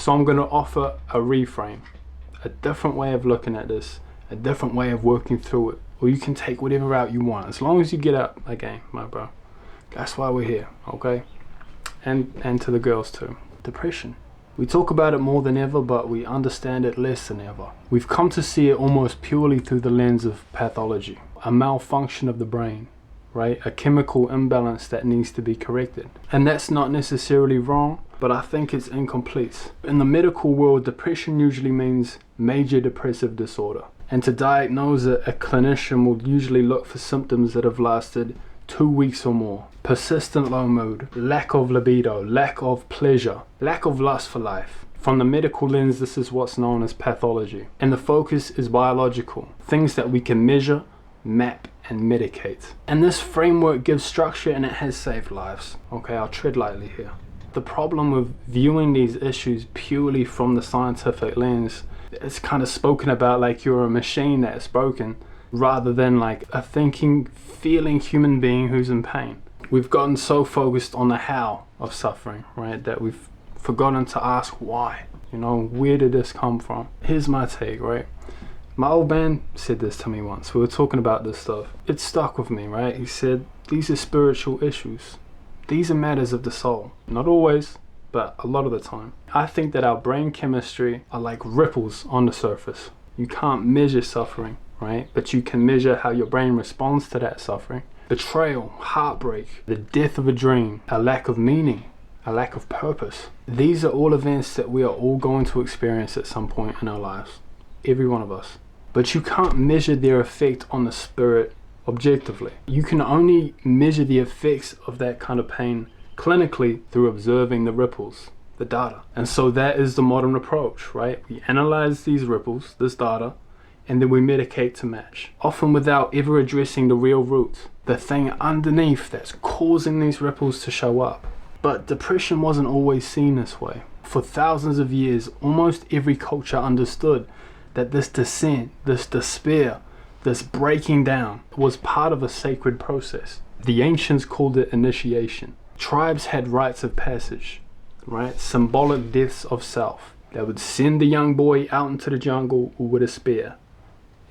So I'm going to offer a reframe, a different way of looking at this, a different way of working through it. Or you can take whatever route you want, as long as you get up again, my bro. That's why we're here, okay? And to the girls too. Depression. We talk about it more than ever, but we understand it less than ever. We've come to see it almost purely through the lens of pathology, a malfunction of the brain, right? A chemical imbalance that needs to be corrected. And that's not necessarily wrong, but I think it's incomplete. In the medical world, depression usually means major depressive disorder. And to diagnose it, a clinician will usually look for symptoms that have lasted 2 weeks or more. Persistent low mood, lack of libido, lack of pleasure, lack of lust for life. From the medical lens, this is what's known as pathology. And the focus is biological, things that we can measure, map, and medicate. And this framework gives structure, and it has saved lives. Okay, I'll tread lightly here. The problem with viewing these issues purely from the scientific lens, it's kind of spoken about like you're a machine that's broken, rather than like a thinking, feeling human being who's in pain. We've gotten so focused on the how of suffering, right, that we've forgotten to ask why. You know, where did this come from? Here's my take, right? My old man said this to me once. We were talking about this stuff. It stuck with me, right? He said, these are spiritual issues. These are matters of the soul. Not always, but a lot of the time. I think that our brain chemistry are like ripples on the surface. You can't measure suffering, right? But you can measure how your brain responds to that suffering. Betrayal, heartbreak, the death of a dream, a lack of meaning, a lack of purpose. These are all events that we are all going to experience at some point in our lives. Every one of us. But you can't measure their effect on the spirit objectively. You can only measure the effects of that kind of pain clinically through observing the ripples, the data. And so that is the modern approach, right? We analyze these ripples, this data, and then we medicate to match, often without ever addressing the real root, the thing underneath that's causing these ripples to show up. But depression wasn't always seen this way. For thousands of years, almost every culture understood that this descent, this despair, this breaking down was part of a sacred process. The ancients called it initiation. Tribes had rites of passage, right? Symbolic deaths of self. They would send the young boy out into the jungle with a spear.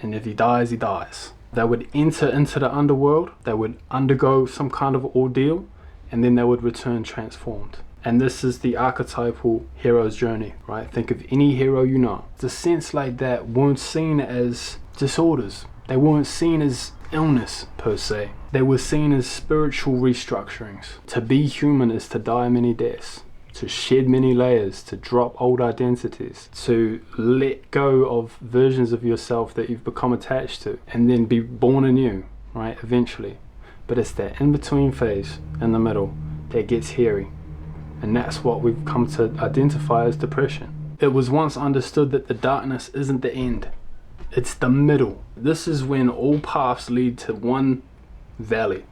And if he dies, he dies. They would enter into the underworld. They would undergo some kind of ordeal, and then they would return transformed. And this is the archetypal hero's journey, right? Think of any hero you know. Descents like that weren't seen as disorders. They weren't seen as illness per se. They were seen as spiritual restructurings. To be human is to die many deaths, to shed many layers, to drop old identities, to let go of versions of yourself that you've become attached to, and then be born anew, right, eventually. But it's that in-between phase in the middle that gets hairy. And that's what we've come to identify as depression. It was once understood that the darkness isn't the end. It's the middle. This is when all paths lead to one valley.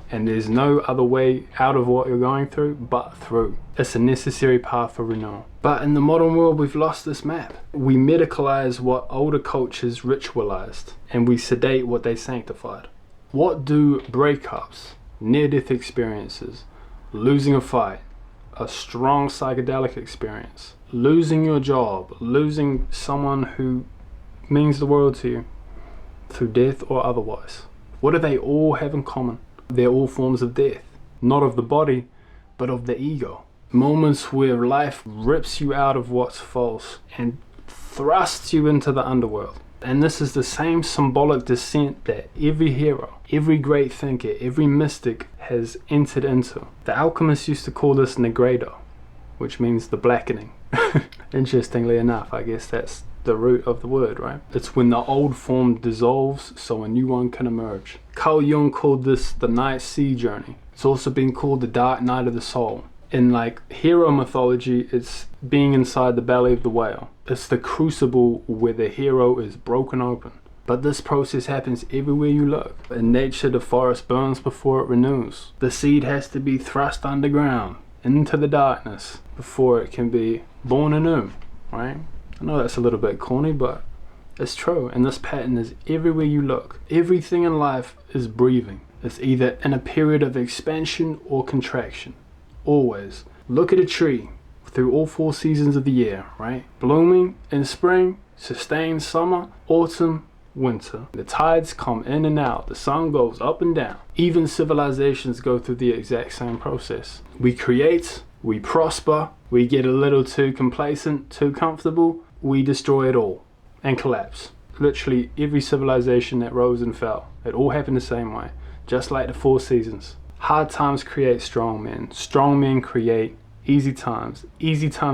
And there's no other way out of what you're going through but through. It's a necessary path for renewal. But in the modern world, we've lost this map. We medicalize what older cultures ritualized, and we sedate what they sanctified. What do breakups, near-death experiences, losing a fight, a strong psychedelic experience, losing your job, losing someone who means the world to you, through death or otherwise, what do they all have in common? They're all forms of death, not of the body, but of the ego. Moments where life rips you out of what's false and thrusts you into the underworld. And this is the same symbolic descent that every hero, every great thinker, every mystic has entered into. The Alchemists used to call this nigredo, which means the blackening. Interestingly enough, I guess that's the root of the word, right? It's when the old form dissolves so a new one can emerge. Carl Jung called this the night sea journey. It's also been called the dark night of the soul. In like hero mythology, it's being inside the belly of the whale. It's the crucible where the hero is broken open. But this process happens everywhere you look. In nature, the forest burns before it renews. The seed has to be thrust underground into the darkness before it can be born anew, right? I know that's a little bit corny, but it's true. And this pattern is everywhere you look. Everything in life is breathing. It's either in a period of expansion or contraction. Always. Look at a tree. through all 4 seasons of the year, right? Blooming in spring, sustained summer, autumn, winter. The tides come in and out, the sun goes up and down. Even civilizations go through the exact same process. We create, we prosper, we get a little too complacent, too comfortable, we destroy it all and collapse. Literally every civilization that rose and fell, it all happened the same way, just like the 4 seasons. Hard times create strong men create easy times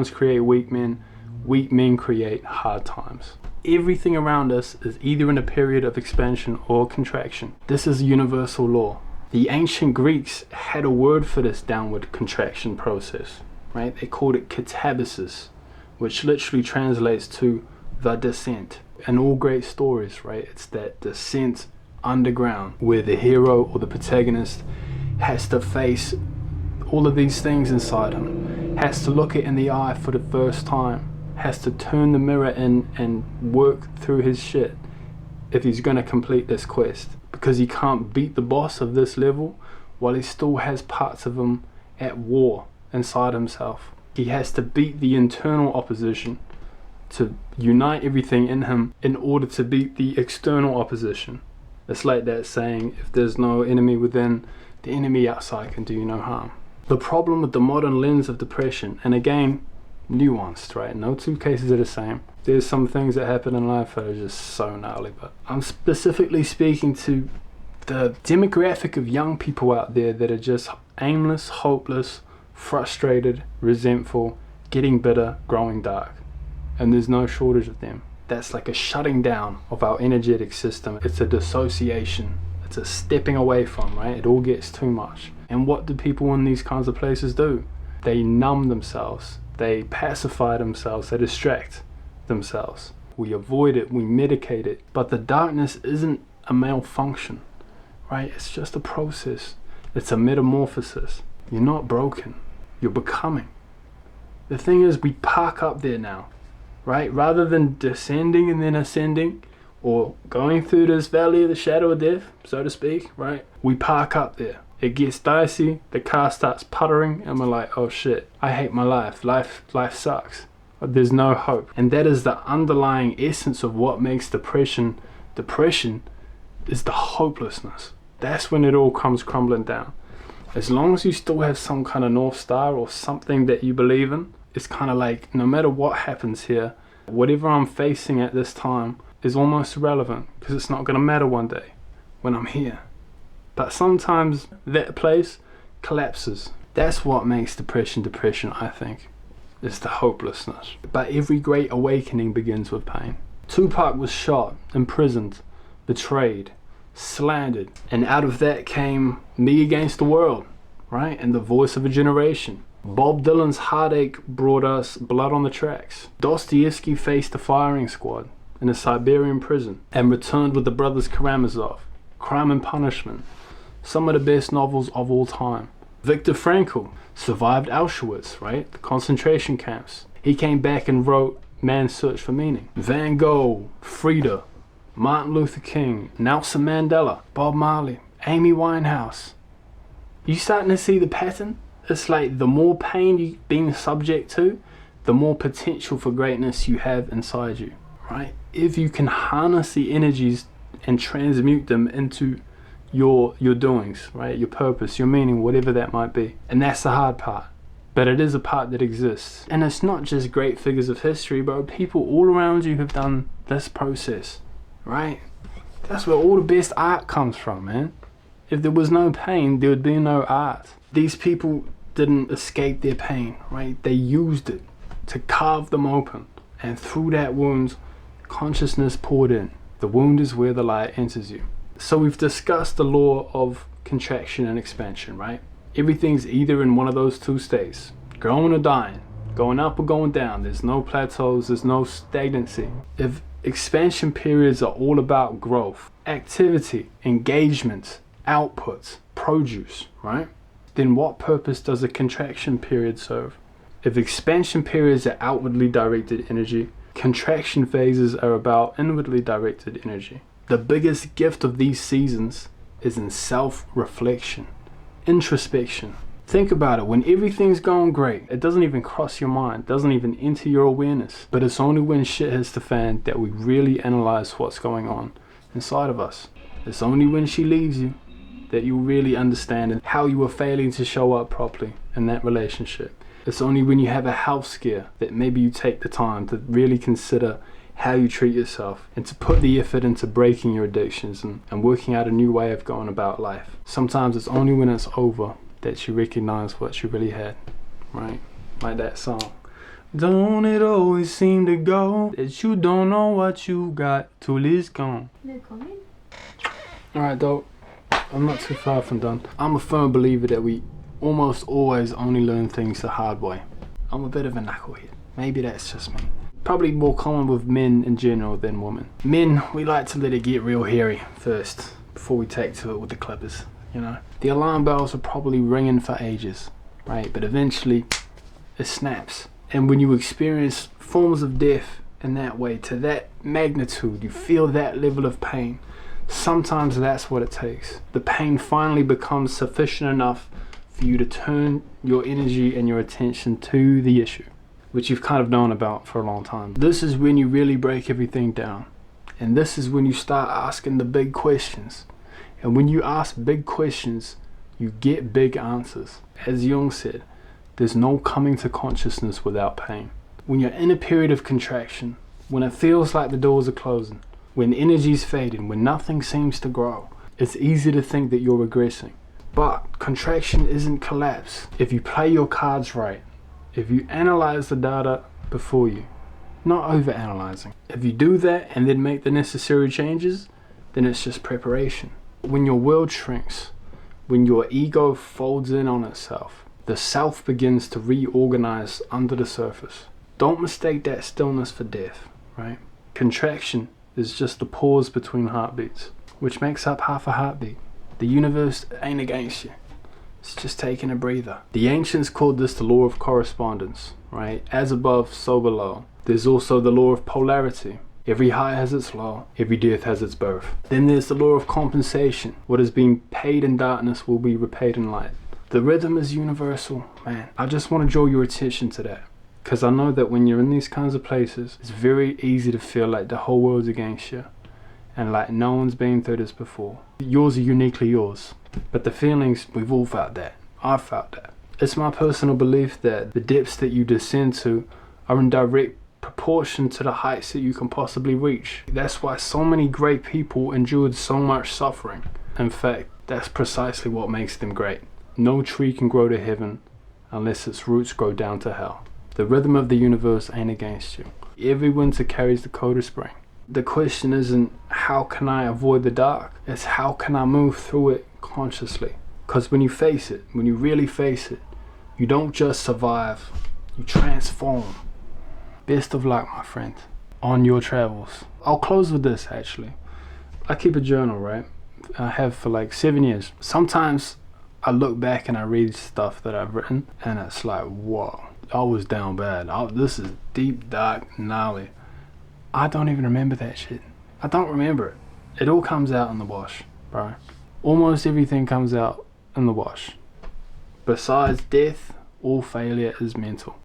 create weak men create hard times. Everything around us is either in a period of expansion or contraction. This is universal law. The ancient Greeks had a word for this downward contraction process, right? They called it katabasis, which literally translates to the descent. In all great stories, right, it's that descent underground where the hero or the protagonist has to face all of these things inside him, has to look it in the eye for the first time, has to turn the mirror in and work through his shit if he's going to complete this quest, because he can't beat the boss of this level while he still has parts of him at war inside himself. He has to beat the internal opposition to unite everything in him in order to beat the external opposition. It's like that saying, if there's no enemy within, the enemy outside can do you no harm. The problem with the modern lens of depression, and again, nuanced, right? No 2 cases are the same. There's some things that happen in life that are just so gnarly, but I'm specifically speaking to the demographic of young people out there that are just aimless, hopeless, frustrated, resentful, getting bitter, growing dark. And there's no shortage of them. That's like a shutting down of our energetic system. It's a dissociation. It's a stepping away from, right? It all gets too much. And what do people in these kinds of places do? They numb themselves. They pacify themselves. They distract themselves. We avoid it. We medicate it. But the darkness isn't a malfunction, right? It's just a process. It's a metamorphosis. You're not broken. You're becoming. The thing is, we park up there now, right? Rather than descending and then ascending, or going through this valley of the shadow of death, so to speak, right? We park up there. It gets dicey, the car starts puttering, and we're like, oh shit, I hate my life. Life sucks. There's no hope. And that is the underlying essence of what makes depression. Depression is the hopelessness. That's when it all comes crumbling down. As long as you still have some kind of North Star or something that you believe in, it's kind of like, no matter what happens here, whatever I'm facing at this time is almost irrelevant, because it's not going to matter one day when I'm here. But sometimes that place collapses. That's what makes depression, I think. It's the hopelessness. But every great awakening begins with pain. Tupac was shot, imprisoned, betrayed, slandered, and out of that came Me Against the World, right? And the voice of a generation. Bob Dylan's Heartache brought us Blood on the Tracks. Dostoevsky faced the firing squad in a Siberian prison and returned with the brothers Karamazov. Crime and Punishment. Some of the best novels of all time. Viktor Frankl survived Auschwitz, right? The concentration camps. He came back and wrote Man's Search for Meaning. Van Gogh, Frida, Martin Luther King, Nelson Mandela, Bob Marley, Amy Winehouse. You starting to see the pattern? It's like the more pain you've been subject to, the more potential for greatness you have inside you, right? If you can harness the energies and transmute them into your doings, right? Your purpose, your meaning, whatever that might be. And that's the hard part. But it is a part that exists. And it's not just great figures of history, but people all around you have done this process, right? That's where all the best art comes from, man. If there was no pain, there would be no art. These people didn't escape their pain, right? They used it to carve them open. And through that wound, consciousness poured in. The wound is where the light enters you. So we've discussed the law of contraction and expansion, right? Everything's either in one of those 2 states, growing or dying, going up or going down. There's no plateaus, there's no stagnancy. If expansion periods are all about growth, activity, engagement, output, produce, right? Then what purpose does a contraction period serve? If expansion periods are outwardly directed energy, contraction phases are about inwardly directed energy. The biggest gift of these seasons is in self-reflection, introspection. Think about it, when everything's going great, it doesn't even cross your mind, doesn't even enter your awareness. But it's only when shit hits the fan that we really analyze what's going on inside of us. It's only when she leaves you that you really understand how you were failing to show up properly in that relationship. It's only when you have a health scare that maybe you take the time to really consider how you treat yourself and to put the effort into breaking your addictions and working out a new way of going about life. Sometimes it's only when it's over that you recognize what you really had, right? Like that song. Don't it always seem to go that you don't know what you got till it's gone. Alright, dope. I'm not too far from done. I'm a firm believer that we almost always only learn things the hard way. I'm a bit of a knucklehead. Maybe that's just me. Probably more common with men in general than women. Men, we like to let it get real hairy first before we take to it with the clippers, you know. The alarm bells are probably ringing for ages, right? But eventually it snaps. And when you experience forms of death in that way, to that magnitude, you feel that level of pain, sometimes that's what it takes. The pain finally becomes sufficient enough for you to turn your energy and your attention to the issue, which you've kind of known about for a long time. This is when you really break everything down. And this is when you start asking the big questions. And when you ask big questions, you get big answers. As Jung said, there's no coming to consciousness without pain. When you're in a period of contraction, when it feels like the doors are closing, when energy's fading, when nothing seems to grow, it's easy to think that you're regressing. But contraction isn't collapse. If you play your cards right, if you analyze the data before you, not over-analyzing. If you do that and then make the necessary changes, then it's just preparation. When your world shrinks, when your ego folds in on itself, the self begins to reorganize under the surface. Don't mistake that stillness for death, right? Contraction is just the pause between heartbeats, which makes up half a heartbeat. The universe ain't against you. It's just taking a breather. The ancients called this the law of correspondence, right? As above, so below. There's also the law of polarity. Every high has its low, every death has its birth. Then there's the law of compensation. What is being paid in darkness will be repaid in light. The rhythm is universal, man. I just want to draw your attention to that, because I know that when you're in these kinds of places, it's very easy to feel like the whole world's against you and like no one's been through this before. Yours are uniquely yours, but the feelings, we've all felt that. I've felt that. It's my personal belief that the depths that you descend to are in direct proportion to the heights that you can possibly reach. That's why so many great people endured so much suffering. In fact, that's precisely what makes them great. No tree can grow to heaven unless its roots grow down to hell. The rhythm of the universe ain't against you. Every winter carries the cold of spring. The question isn't how can I avoid the dark? It's how can I move through it consciously? Because when you face it, when you really face it, you don't just survive, you transform. Best of luck, my friend, on your travels. I'll close with this, actually. I keep a journal, right? I have for like 7 years. Sometimes I look back and I read stuff that I've written and it's like, whoa, I was down bad. This is deep, dark, gnarly. I don't even remember that shit. I don't remember it. It all comes out in the wash, bro. Almost everything comes out in the wash. Besides death, all failure is mental.